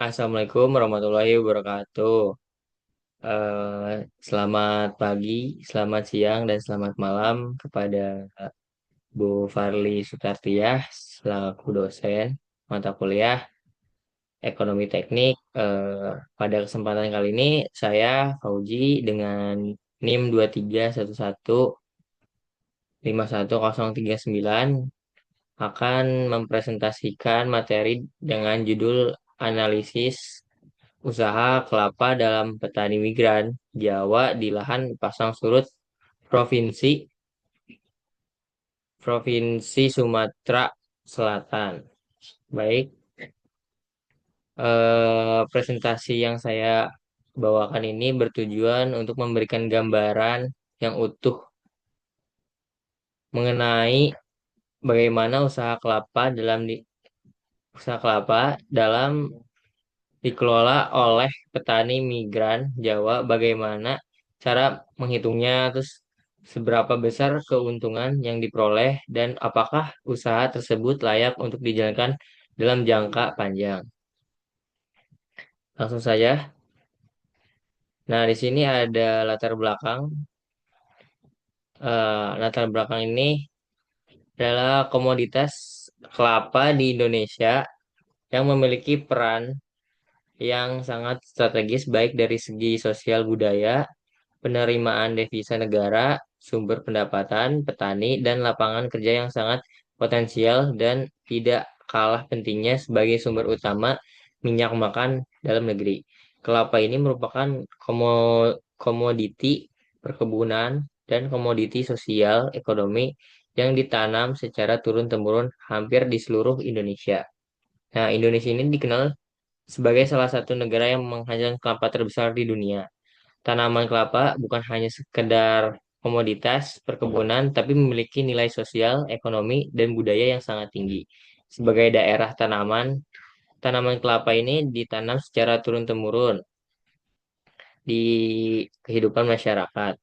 Assalamualaikum warahmatullahi wabarakatuh. Selamat pagi, selamat siang, dan selamat malam kepada Bu Farli Sutartiah selaku dosen mata kuliah Ekonomi Teknik. Pada kesempatan kali ini saya Fauji dengan NIM 231151039 akan mempresentasikan materi dengan judul analisis usaha kelapa dalam petani migran Jawa di lahan pasang surut Provinsi Provinsi Sumatera Selatan. Baik, presentasi yang saya bawakan ini bertujuan untuk memberikan gambaran yang utuh mengenai bagaimana usaha kelapa dalam dikelola oleh petani migran Jawa, bagaimana cara menghitungnya, terus seberapa besar keuntungan yang diperoleh, dan apakah usaha tersebut layak untuk dijalankan dalam jangka panjang. Langsung saja. Nah, di sini ada latar belakang. Latar belakang ini adalah komoditas kelapa di Indonesia yang memiliki peran yang sangat strategis baik dari segi sosial budaya, penerimaan devisa negara, sumber pendapatan petani, dan lapangan kerja yang sangat potensial dan tidak kalah pentingnya sebagai sumber utama minyak makan dalam negeri. Kelapa ini merupakan komoditi perkebunan dan komoditi sosial ekonomi yang ditanam secara turun-temurun hampir di seluruh Indonesia. Nah, Indonesia ini dikenal sebagai salah satu negara yang menghasilkan kelapa terbesar di dunia. Tanaman kelapa bukan hanya sekedar komoditas perkebunan, tapi memiliki nilai sosial, ekonomi, dan budaya yang sangat tinggi. Sebagai daerah tanaman kelapa ini ditanam secara turun-temurun di kehidupan masyarakat.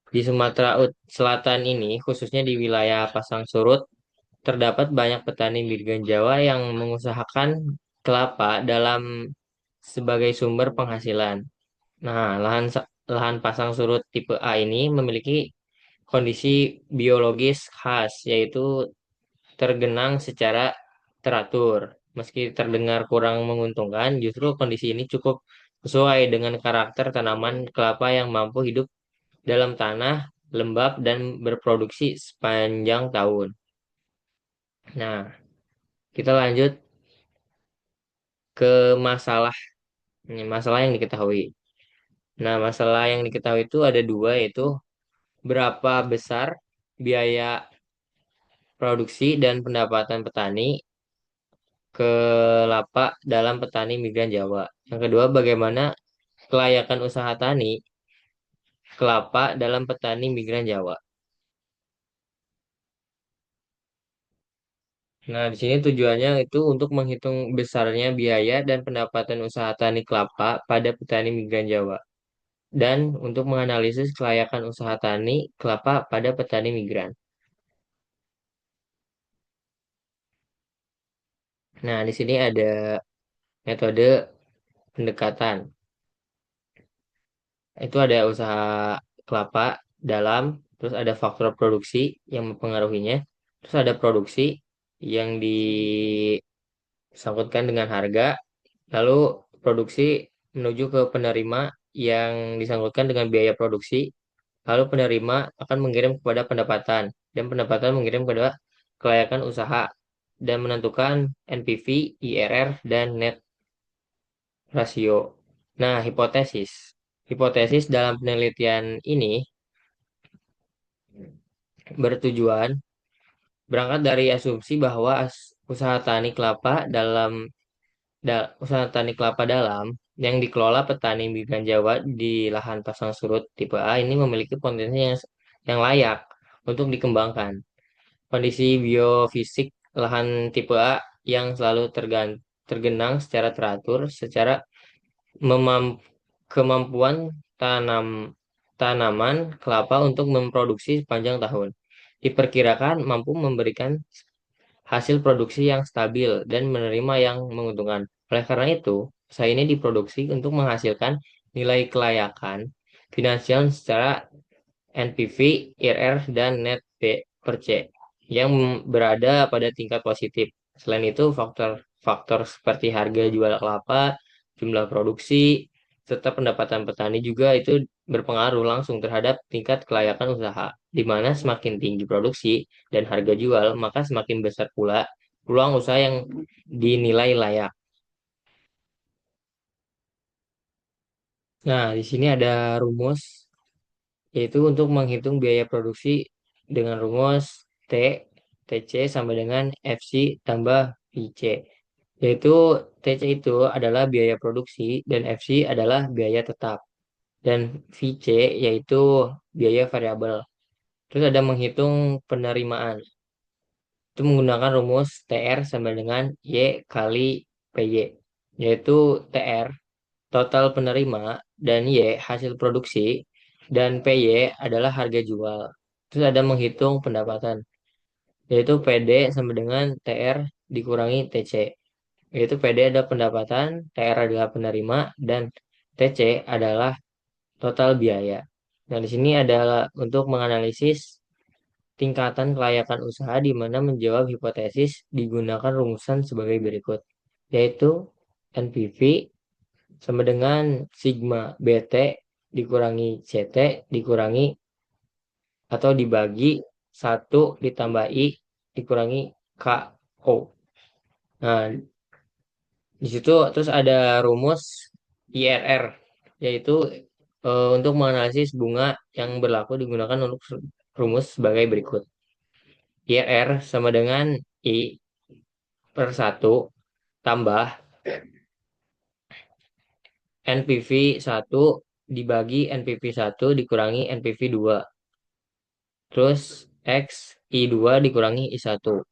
Di Sumatera Selatan ini, khususnya di wilayah Pasang Surut, terdapat banyak petani migran Jawa yang mengusahakan kelapa sebagai sumber penghasilan. Nah, lahan pasang surut tipe A ini memiliki kondisi biologis khas, yaitu tergenang secara teratur. Meski terdengar kurang menguntungkan, justru kondisi ini cukup sesuai dengan karakter tanaman kelapa yang mampu hidup dalam tanah lembab dan berproduksi sepanjang tahun. Nah, kita lanjut ke masalah masalah yang diketahui. Nah, masalah yang diketahui itu ada dua, yaitu berapa besar biaya produksi dan pendapatan petani kelapa dalam petani migran Jawa. Yang kedua, bagaimana kelayakan usaha tani kelapa dalam petani migran Jawa. Nah, di sini tujuannya itu untuk menghitung besarnya biaya dan pendapatan usaha tani kelapa pada petani migran Jawa dan untuk menganalisis kelayakan usaha tani kelapa pada petani migran. Nah, di sini ada metode pendekatan. Itu ada usaha kelapa dalam, terus ada faktor produksi yang mempengaruhinya, terus ada produksi yang disangkutkan dengan harga, lalu produksi menuju ke penerima yang disangkutkan dengan biaya produksi, lalu penerima akan mengirim kepada pendapatan, dan pendapatan mengirim kepada kelayakan usaha dan menentukan NPV, IRR, dan net rasio. Nah, hipotesis. Hipotesis dalam penelitian ini bertujuan berangkat dari asumsi bahwa usaha tani kelapa dalam yang dikelola petani migran Jawa di lahan pasang surut tipe A ini memiliki potensi yang layak untuk dikembangkan. Kondisi biofisik lahan tipe A yang selalu tergenang secara teratur, secara memam- kemampuan tanaman kelapa untuk memproduksi sepanjang tahun. Diperkirakan mampu memberikan hasil produksi yang stabil dan menerima yang menguntungkan. Oleh karena itu, usaha ini diproduksi untuk menghasilkan nilai kelayakan finansial secara NPV, IRR, dan net P per C yang berada pada tingkat positif. Selain itu, faktor-faktor seperti harga jual kelapa, jumlah produksi, serta pendapatan petani juga itu berpengaruh langsung terhadap tingkat kelayakan usaha. Di mana semakin tinggi produksi dan harga jual, maka semakin besar pula peluang usaha yang dinilai layak. Nah, di sini ada rumus yaitu untuk menghitung biaya produksi dengan rumus T, TC sama dengan FC tambah VC. Yaitu TC itu adalah biaya produksi dan FC adalah biaya tetap. Dan VC yaitu biaya variabel. Terus ada menghitung penerimaan. Itu menggunakan rumus TR sama dengan Y kali PY. Yaitu TR total penerima dan Y hasil produksi dan PY adalah harga jual. Terus ada menghitung pendapatan, yaitu PD sama dengan TR dikurangi TC. Yaitu PD adalah pendapatan, TR adalah penerima, dan TC adalah total biaya. Nah, di sini adalah untuk menganalisis tingkatan kelayakan usaha di mana menjawab hipotesis digunakan rumusan sebagai berikut, yaitu NPV sama dengan sigma BT dikurangi CT dikurangi atau dibagi satu ditambah I dikurangi KO. Nah, di situ terus ada rumus IRR, yaitu untuk menganalisis bunga yang berlaku digunakan untuk rumus sebagai berikut. IRR sama dengan I per 1 tambah NPV 1 dibagi NPV 1 dikurangi NPV 2. Terus X I2 dikurangi I1.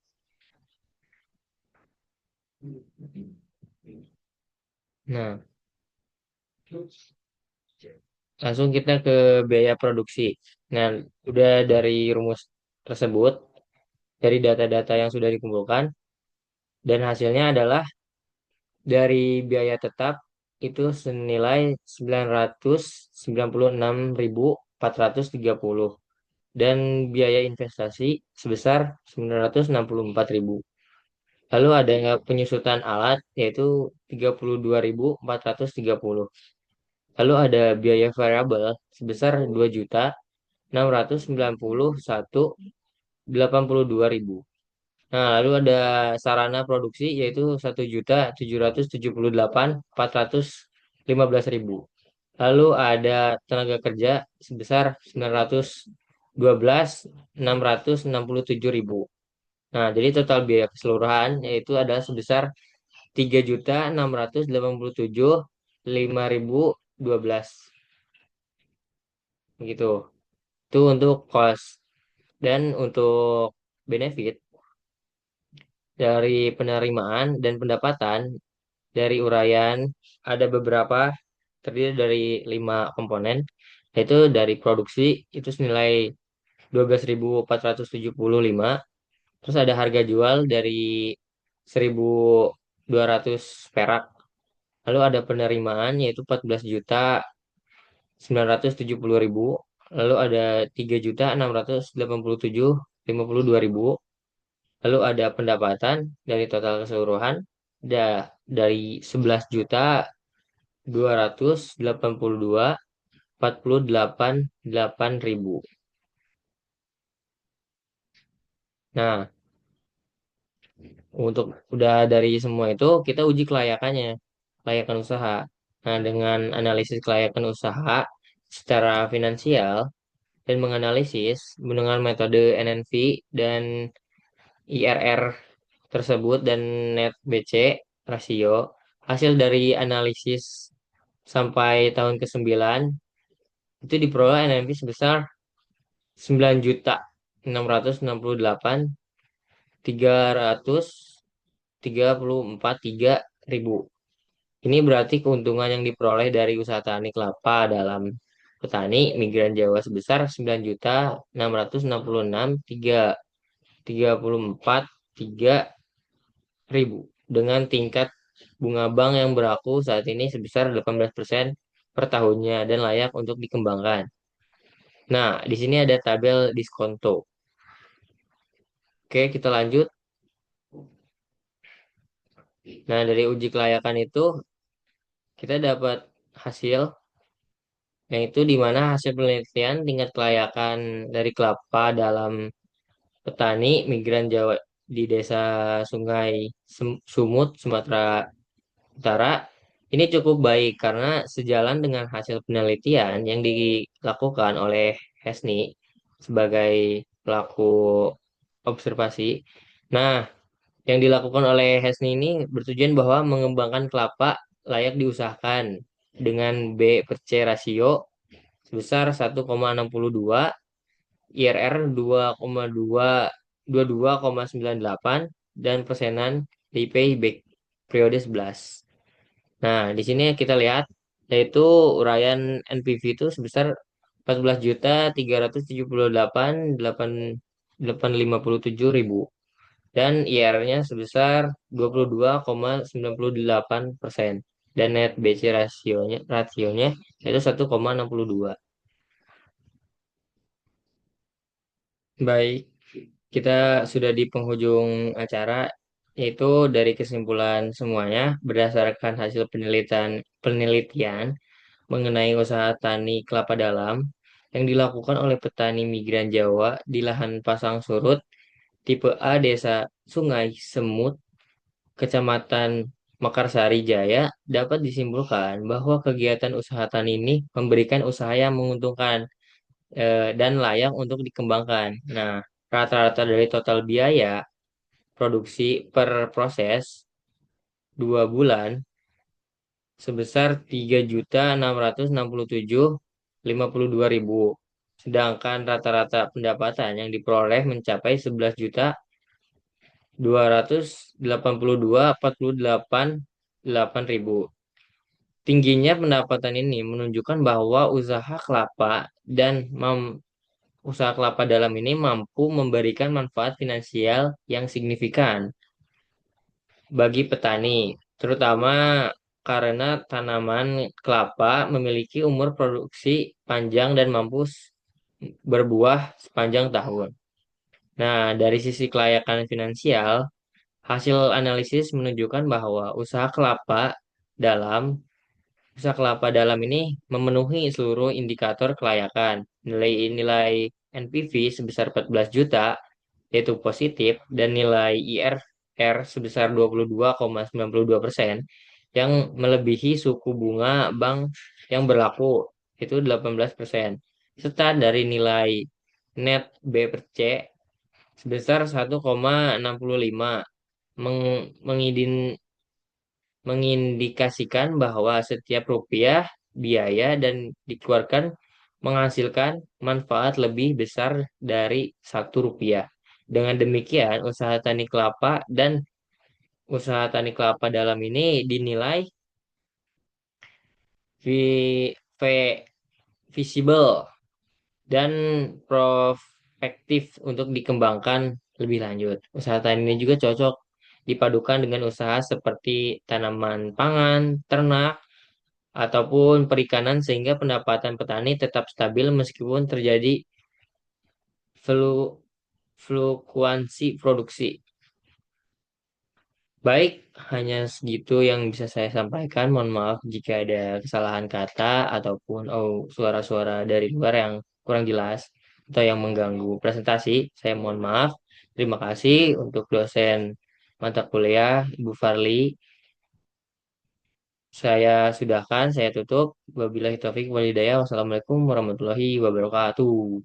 Nah, langsung kita ke biaya produksi. Nah, udah dari rumus tersebut, dari data-data yang sudah dikumpulkan, dan hasilnya adalah dari biaya tetap itu senilai 996.430 dan biaya investasi sebesar 964.000. Lalu ada penyusutan alat yaitu 32.430. Lalu ada biaya variabel sebesar 2.691.082.000. Nah, lalu ada sarana produksi yaitu 1.778.415.000. Lalu ada tenaga kerja sebesar 912.667.000. Nah, jadi total biaya keseluruhan yaitu adalah sebesar 3.687.5.012 gitu. Itu untuk cost dan untuk benefit dari penerimaan dan pendapatan dari uraian ada beberapa terdiri dari 5 komponen, yaitu dari produksi itu senilai 12.475. Terus ada harga jual dari 1.200 perak. Lalu ada penerimaan yaitu 14.970.000. Lalu ada 3.687.052.000. Lalu ada pendapatan dari total keseluruhan dari 11.282.488.000. Nah, untuk udah dari semua itu kita uji kelayakannya, kelayakan usaha. Nah, dengan analisis kelayakan usaha secara finansial dan menganalisis dengan metode NNV dan IRR tersebut dan net BC rasio, hasil dari analisis sampai tahun ke-9 itu diperoleh NNV sebesar 9.668.334.300. Ini berarti keuntungan yang diperoleh dari usaha tani kelapa dalam petani migran Jawa sebesar 9.666.334.300 dengan tingkat bunga bank yang berlaku saat ini sebesar 18% per tahunnya dan layak untuk dikembangkan. Nah, di sini ada tabel diskonto. Oke, kita lanjut. Nah, dari uji kelayakan itu kita dapat hasil yang itu di mana hasil penelitian tingkat kelayakan dari kelapa dalam petani migran Jawa di desa Sungai Sumut, Sumatera Utara ini cukup baik karena sejalan dengan hasil penelitian yang dilakukan oleh Hesni sebagai pelaku observasi. Nah, yang dilakukan oleh Hesni ini bertujuan bahwa mengembangkan kelapa layak diusahakan dengan B per C rasio sebesar 1,62, IRR 22,98 dan persenan di payback periode 11. Nah, di sini kita lihat yaitu uraian NPV itu sebesar 14.378.857 ribu dan IR-nya sebesar 22,98% dan net BC rasionya yaitu 1,62. Baik, kita sudah di penghujung acara, yaitu dari kesimpulan semuanya berdasarkan hasil penelitian mengenai usaha tani kelapa dalam yang dilakukan oleh petani migran Jawa di lahan pasang surut tipe A Desa Sungai Semut, Kecamatan Mekarsari Jaya, dapat disimpulkan bahwa kegiatan usaha tani ini memberikan usaha yang menguntungkan dan layak untuk dikembangkan. Nah, rata-rata dari total biaya produksi per proses 2 bulan sebesar 3.667.052 ribu. Sedangkan rata-rata pendapatan yang diperoleh mencapai 11.282.488 ribu. Tingginya pendapatan ini menunjukkan bahwa usaha kelapa dalam ini mampu memberikan manfaat finansial yang signifikan bagi petani, terutama karena tanaman kelapa memiliki umur produksi panjang dan mampu berbuah sepanjang tahun. Nah, dari sisi kelayakan finansial, hasil analisis menunjukkan bahwa dalam usaha kelapa dalam ini memenuhi seluruh indikator kelayakan. Nilai-nilai NPV sebesar 14 juta yaitu positif dan nilai IRR sebesar 22,92% yang melebihi suku bunga bank yang berlaku itu 18% serta dari nilai net B per C sebesar 1,65 mengindikasikan bahwa setiap rupiah biaya dan dikeluarkan menghasilkan manfaat lebih besar dari 1 rupiah. Dengan demikian, usaha tani kelapa dalam ini dinilai vi- vi- visible dan prospektif untuk dikembangkan lebih lanjut. Usaha tani ini juga cocok dipadukan dengan usaha seperti tanaman pangan, ternak, ataupun perikanan sehingga pendapatan petani tetap stabil meskipun terjadi flu- fluktuasi produksi. Baik, hanya segitu yang bisa saya sampaikan. Mohon maaf jika ada kesalahan kata ataupun suara-suara dari luar yang kurang jelas atau yang mengganggu presentasi. Saya mohon maaf. Terima kasih untuk dosen mata kuliah Ibu Farli. Saya sudahkan, saya tutup. Wabillahi taufik wal hidayah. Wassalamualaikum warahmatullahi wabarakatuh.